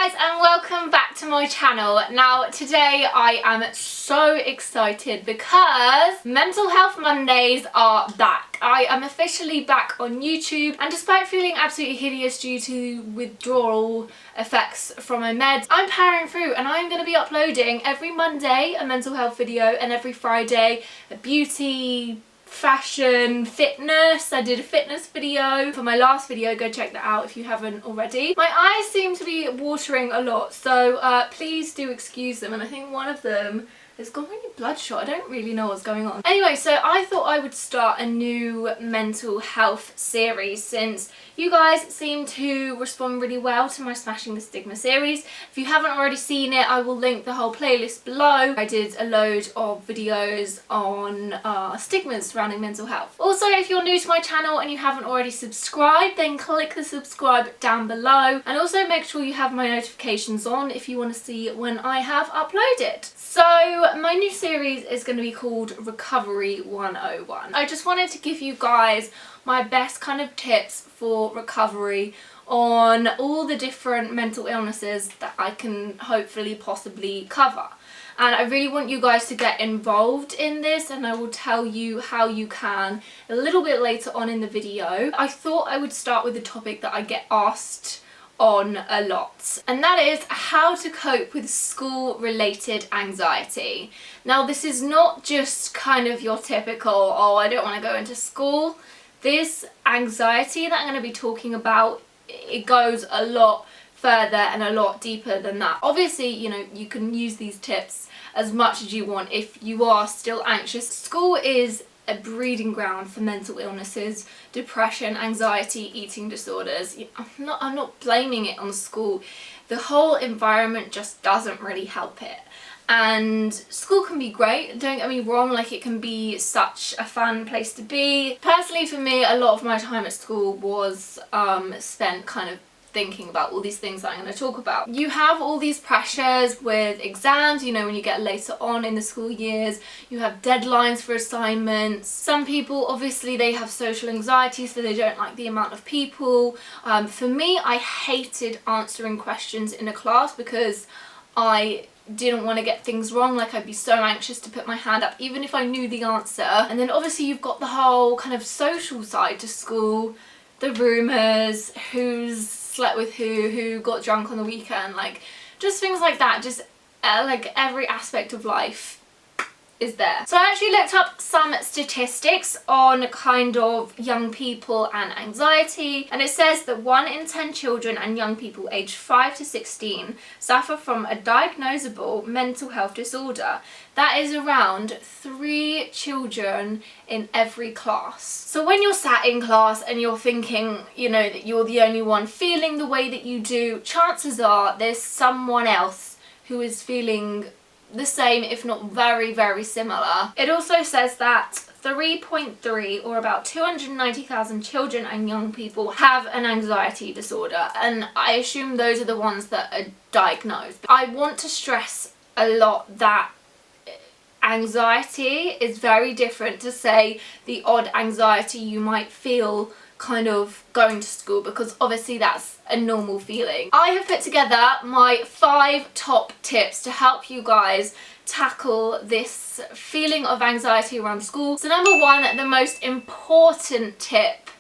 guys, and welcome back to my channel. Now today I am so excited because Mental Health Mondays are back. I am officially back on YouTube, and despite feeling absolutely hideous due to withdrawal effects from my meds, I'm powering through and I'm going to be uploading every Monday a mental health video and every Friday a beauty, fashion, fitness. I did a fitness video for my last video, go check that out if you haven't already. My eyes seem to be watering a lot, so please do excuse them, and I think one of them has gone really bloodshot. I don't really know what's going on. Anyway, so I thought I would start a new mental health series since you guys seem to respond really well to my Smashing the Stigma series. If you haven't already seen it, I will link the whole playlist below. I did a load of videos on stigmas surrounding mental health. Also, if you're new to my channel and you haven't already subscribed, then click the subscribe down below, and also make sure you have my notifications on if you want to see when I have uploaded. So my new series is going to be called Recovery 101. I just wanted to give you guys my best kind of tips for recovery on all the different mental illnesses that I can hopefully possibly cover. And I really want you guys to get involved in this, and I will tell you how you can a little bit later on in the video. I thought I would start with a topic that I get asked on a lot, and that is how to cope with school-related anxiety. Now, this is not just kind of your typical, oh, I don't want to go into school. This anxiety that I'm going to be talking about, it goes a lot further and a lot deeper than that. Obviously, you know, you can use these tips as much as you want if you are still anxious. School is a breeding ground for mental illnesses, depression, anxiety, eating disorders. I'm not blaming it on school. The whole environment just doesn't really help it. And school can be great, don't get me wrong, like it can be such a fun place to be. Personally for me, a lot of my time at school was spent kind of thinking about all these things that I'm going to talk about. You have all these pressures with exams, you know, when you get later on in the school years, you have deadlines for assignments. Some people, obviously, they have social anxiety, so they don't like the amount of people. For me, I hated answering questions in a class because I didn't want to get things wrong. Like, I'd be so anxious to put my hand up even if I knew the answer. And then obviously you've got the whole kind of social side to school, the rumours, who's slept with who got drunk on the weekend, like just things like that. Just like every aspect of life is there. So I actually looked up some statistics on kind of young people and anxiety, and it says that 1 in 10 children and young people aged 5 to 16 suffer from a diagnosable mental health disorder. That is around 3 children in every class. So when you're sat in class and you're thinking, you know, that you're the only one feeling the way that you do, chances are there's someone else who is feeling the same, if not very, very similar. It also says that 3.3, or about 290,000 children and young people have an anxiety disorder, and I assume those are the ones that are diagnosed. I want to stress a lot that anxiety is very different to, say, the odd anxiety you might feel kind of going to school, because obviously that's a normal feeling. I have put together my 5 top tips to help you guys tackle this feeling of anxiety around school. So number 1, the most important tip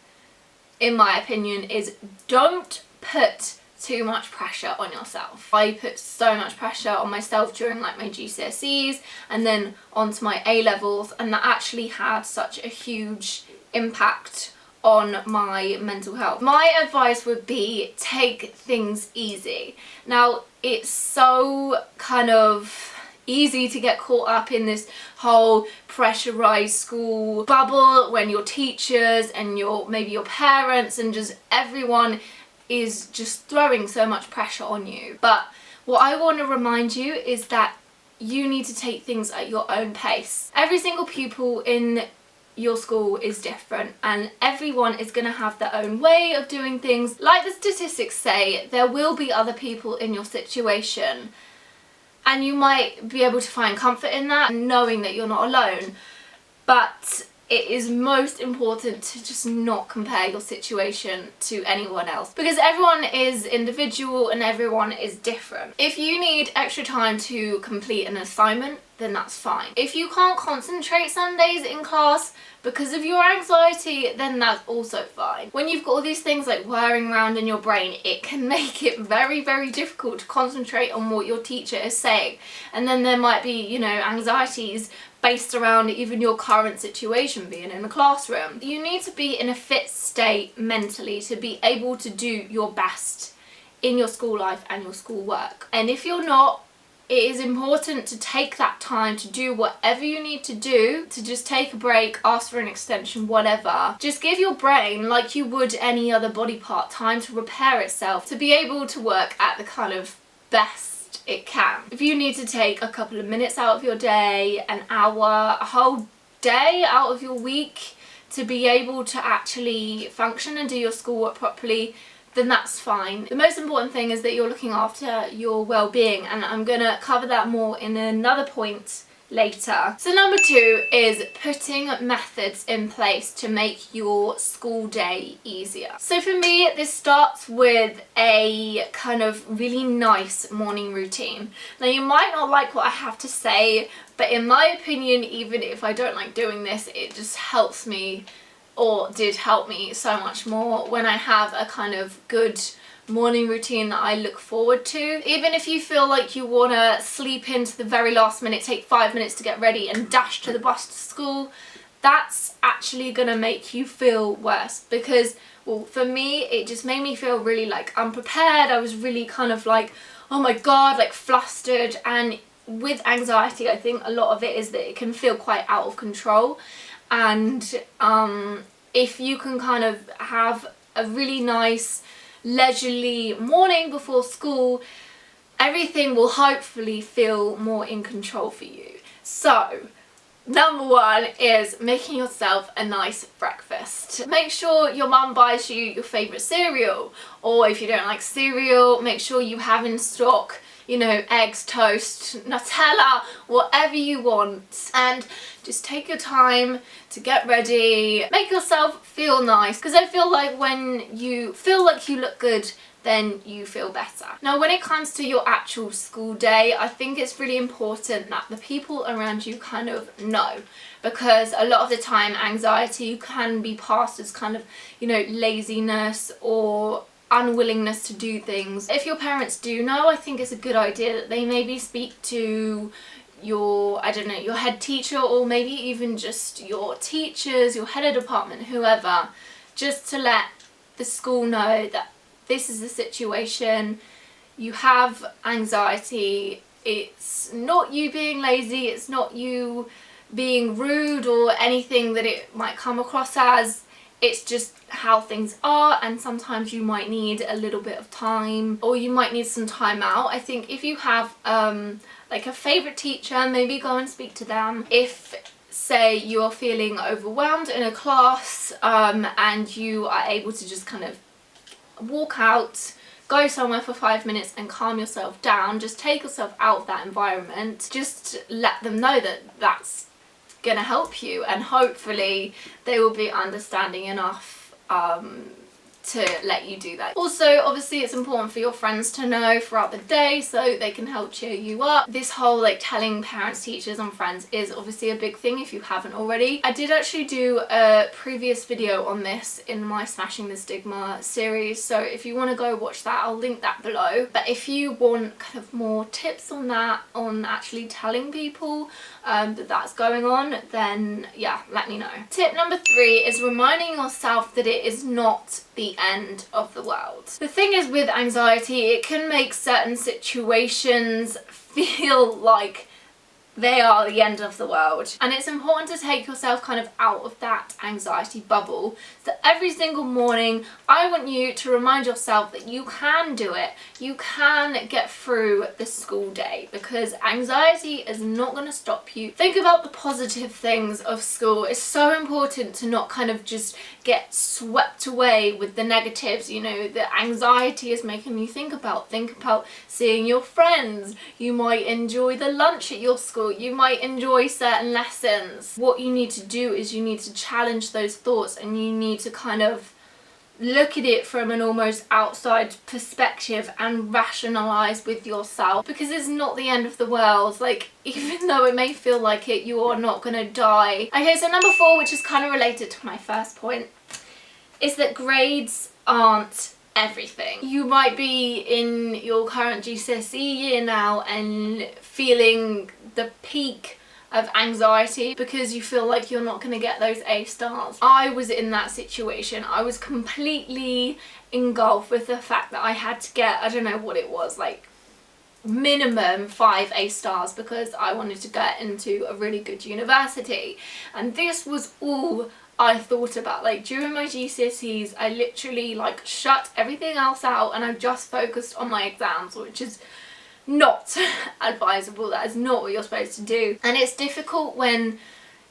in my opinion is don't put too much pressure on yourself. I put so much pressure on myself during like my GCSEs and then onto my A-levels, and that actually had such a huge impact on my mental health. My advice would be take things easy. Now, it's so kind of easy to get caught up in this whole pressurized school bubble when your teachers and maybe your parents and just everyone is just throwing so much pressure on you. But what I want to remind you is that you need to take things at your own pace. Every single pupil in your school is different, and everyone is going to have their own way of doing things. Like the statistics say, there will be other people in your situation, and you might be able to find comfort in that, knowing that you're not alone. But it is most important to just not compare your situation to anyone else, because everyone is individual and everyone is different. If you need extra time to complete an assignment, then that's fine. If you can't concentrate some days in class because of your anxiety, then that's also fine. When you've got all these things like whirring around in your brain, it can make it very, very difficult to concentrate on what your teacher is saying. And then there might be, you know, anxieties based around even your current situation, being in a classroom. You need to be in a fit state mentally to be able to do your best in your school life and your school work. And if you're not, it is important to take that time to do whatever you need to do, to just take a break, ask for an extension, whatever. Just give your brain, like you would any other body part, time to repair itself, to be able to work at the kind of best it can. If you need to take a couple of minutes out of your day, an hour, a whole day out of your week to be able to actually function and do your schoolwork properly, then that's fine. The most important thing is that you're looking after your well-being, and I'm gonna cover that more in another point later. So number 2 is putting methods in place to make your school day easier. So for me, this starts with a kind of really nice morning routine. Now you might not like what I have to say, but in my opinion, even if I don't like doing this, it just helps me, or did help me so much more when I have a kind of good morning routine that I look forward to. Even if you feel like you want to sleep into the very last minute, take 5 minutes to get ready and dash to the bus to school, that's actually gonna make you feel worse, because, well, for me, it just made me feel really like unprepared. I was really kind of like, oh my god, like flustered. And with anxiety, I think a lot of it is that it can feel quite out of control. And if you can kind of have a really nice leisurely morning before school, everything will hopefully feel more in control for you. So number 1 is making yourself a nice breakfast. Make sure your mum buys you your favourite cereal, or if you don't like cereal, make sure you have in stock, you know, eggs, toast, Nutella, whatever you want. And just take your time to get ready. Make yourself feel nice, because I feel like when you feel like you look good, then you feel better. Now when it comes to your actual school day, I think it's really important that the people around you kind of know, because a lot of the time anxiety can be passed as kind of, you know, laziness or unwillingness to do things. If your parents do know, I think it's a good idea that they maybe speak to your, I don't know, your head teacher, or maybe even just your teachers, your head of department, whoever, just to let the school know that this is the situation, you have anxiety, it's not you being lazy, it's not you being rude or anything that it might come across as. It's just how things are, and sometimes you might need a little bit of time, or you might need some time out. I think if you have like a favourite teacher, maybe go and speak to them. If, say, you are feeling overwhelmed in a class and you are able to just kind of walk out, go somewhere for 5 minutes and calm yourself down, just take yourself out of that environment, just let them know that that's gonna help you, and hopefully they will be understanding enough to let you do that. Also, obviously it's important for your friends to know throughout the day so they can help cheer you up. This whole like telling parents, teachers and friends is obviously a big thing if you haven't already. I did actually do a previous video on this in my Smashing the Stigma series, so if you want to go watch that, I'll link that below. But if you want kind of more tips on that, on actually telling people that that's going on, then yeah, let me know. Tip number 3 is reminding yourself that it is not the end of the world. The thing is with anxiety, it can make certain situations feel like they are the end of the world, and it's important to take yourself kind of out of that anxiety bubble. So every single morning I want you to remind yourself that you can do it, you can get through the school day, because anxiety is not going to stop you. Think about the positive things of school. It's so important to not kind of just get swept away with the negatives, you know, that anxiety is making you think about. Think about seeing your friends. You might enjoy the lunch at your school. feel. You might enjoy certain lessons. What you need to do is you need to challenge those thoughts, and you need to kind of look at it from an almost outside perspective and rationalize with yourself, because it's not the end of the world. Like, even though it may feel like it, you are not gonna die. Okay, so number 4, which is kind of related to my first point, is that grades aren't everything. You might be in your current GCSE year now and feeling the peak of anxiety because you feel like you're not going to get those A stars. I was in that situation. I was completely engulfed with the fact that I had to get, I don't know what it was, like minimum 5 A stars because I wanted to get into a really good university. And this was all I thought about. Like, during my GCSEs, I literally like shut everything else out and I just focused on my exams, which is not advisable. That is not what you're supposed to do. And it's difficult when,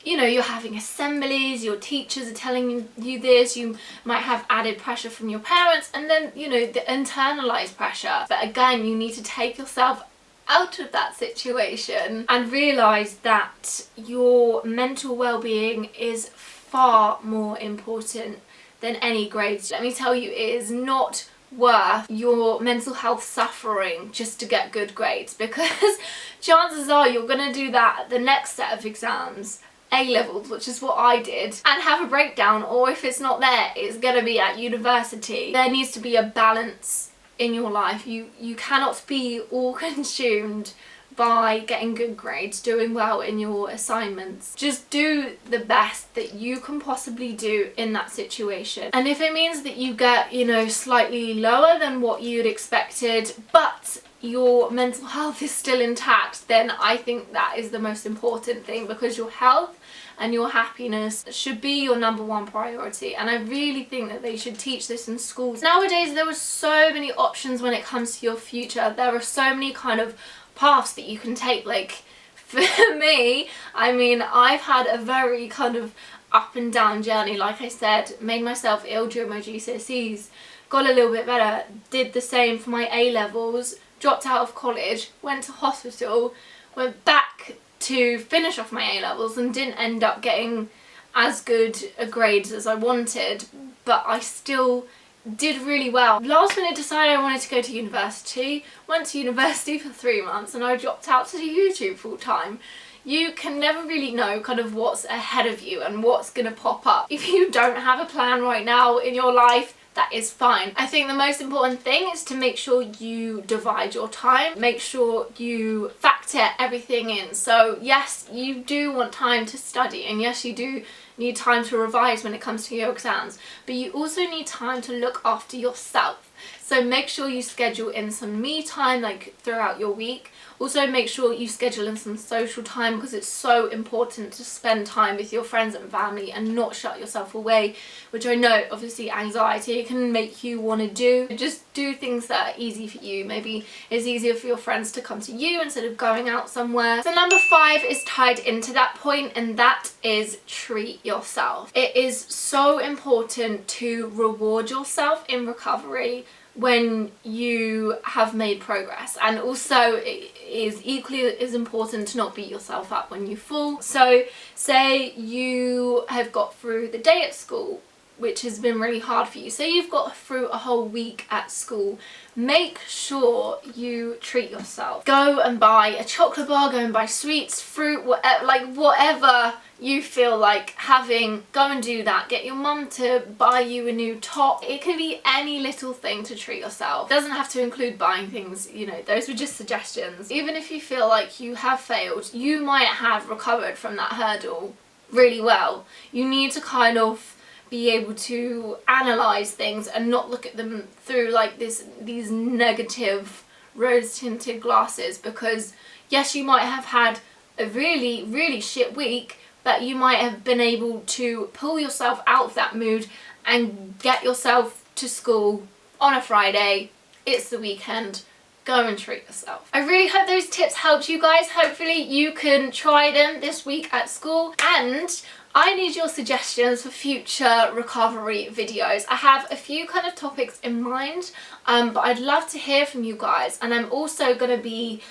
you know, you're having assemblies, your teachers are telling you this, you might have added pressure from your parents, and then, you know, the internalized pressure. But again, you need to take yourself out of that situation and realize that your mental well-being is far more important than any grades. Let me tell you, it is not worth your mental health suffering just to get good grades, because chances are you're going to do that at the next set of exams, A-levels, which is what I did, and have a breakdown, or if it's not there, it's going to be at university. There needs to be a balance in your life. You cannot be all consumed by getting good grades, doing well in your assignments. Just do the best that you can possibly do in that situation. And if it means that you get, you know, slightly lower than what you'd expected, but your mental health is still intact, then I think that is the most important thing, because your health and your happiness should be your number 1 priority. And I really think that they should teach this in schools. Nowadays, there are so many options when it comes to your future. There are so many kind of paths that you can take. Like, for me, I mean, I've had a very kind of up and down journey. Like I said, made myself ill during my GCSEs, got a little bit better, did the same for my A-levels, dropped out of college, went to hospital, went back to finish off my A-levels and didn't end up getting as good a grades as I wanted, but I still did really well. Last minute decided I wanted to go to university, went to university for 3 months, and I dropped out to do YouTube full time. You can never really know kind of what's ahead of you and what's gonna pop up. If you don't have a plan right now in your life, that is fine. I think the most important thing is to make sure you divide your time, make sure you factor everything in. So yes, you do want time to study, and yes, you do need time to revise when it comes to your exams, but you also need time to look after yourself. So make sure you schedule in some me time, like throughout your week. Also make sure you schedule in some social time, because it's so important to spend time with your friends and family and not shut yourself away, which I know obviously anxiety can make you want to do. Just do things that are easy for you. Maybe it's easier for your friends to come to you instead of going out somewhere. So number 5 is tied into that point, and that is treat yourself. It is so important to reward yourself in recovery when you have made progress, and also it is equally as important to not beat yourself up when you fall. So say you have got through the day at school, which has been really hard for you. Say you've got through a whole week at school, make sure you treat yourself. Go and buy a chocolate bar, go and buy sweets, fruit, whatever, like whatever you feel like having, go and do that. Get your mum to buy you a new top. It could be any little thing to treat yourself. It doesn't have to include buying things, you know, those were just suggestions. Even if you feel like you have failed, you might have recovered from that hurdle really well. You need to kind of be able to analyze things and not look at them through like these negative rose-tinted glasses, because yes, you might have had a really shit week, but you might have been able to pull yourself out of that mood and get yourself to school on a Friday. It's the weekend. Go and treat yourself. I really hope those tips helped you guys. Hopefully you can try them this week at school, and I need your suggestions for future recovery videos. I have a few kind of topics in mind, but I'd love to hear from you guys. And I'm also going to be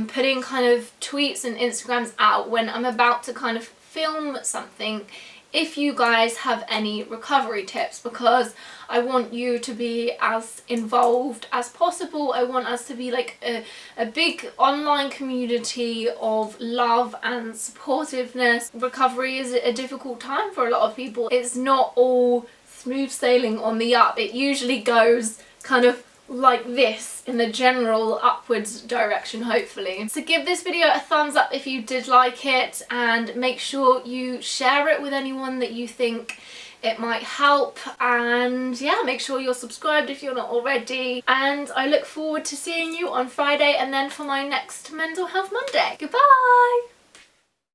putting kind of tweets and Instagrams out when I'm about to kind of film something, if you guys have any recovery tips, because I want you to be as involved as possible. I want us to be like a big online community of love and supportiveness. Recovery is a difficult time for a lot of people. It's not all smooth sailing on the up. It usually goes kind of like this in the general upwards direction, hopefully. So give this video a thumbs up if you did like it, and make sure you share it with anyone that you think it might help. And yeah, make sure you're subscribed if you're not already, and I look forward to seeing you on Friday and then for my next Mental Health Monday. Goodbye!